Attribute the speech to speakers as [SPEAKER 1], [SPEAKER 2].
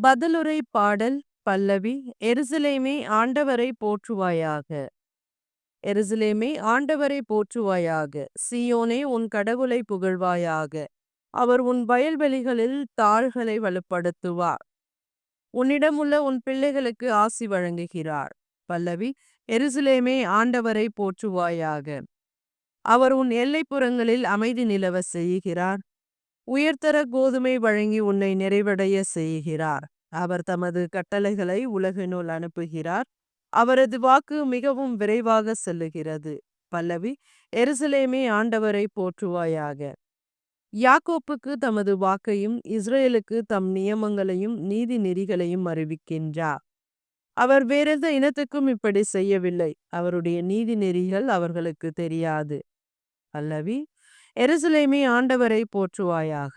[SPEAKER 1] பதிலுரை பாடல் பல்லவி. எருசலேமே ஆண்டவரை போற்றுவாயாக. எருசலேமே ஆண்டவரை போற்றுவாயாக. சீயோனே உன் கடவுளை புகழ்வாயாக. அவர் உன் வயல்வெளிகளில் தாழ்களை வலுப்படுத்துவார். உன்னிடமுள்ள உன் பிள்ளைகளுக்கு ஆசி வழங்குகிறார். பல்லவி. எருசலேமே ஆண்டவரை போற்றுவாயாக. அவர் உன் எல்லைப்புறங்களில் அமைதி நிலவ செய்கிறார். உயர்தர கோதுமை வழங்கி உன்னை நிறைவடைய செய்கிறார். அவர் தமது கட்டளைகளை உலகினுள் அனுப்புகிறார். அவரது வாக்கு மிகவும் விரைவாக செல்லுகிறது. பல்லவி. எருசலேமே ஆண்டவரை போற்றுவாயாக. யாக்கோப்புக்கு தமது வாக்கையும் இஸ்ரேலுக்கு தம் நியமங்களையும் நீதி நெறிகளையும் அறிவிக்கின்றார். அவர் வேறெந்த இனத்துக்கும் இப்படி செய்யவில்லை. அவருடைய நீதி நெறிகள் அவர்களுக்கு தெரியாது. பல்லவி. எருசலேமே ஆண்டவரை போற்றுவாயாக.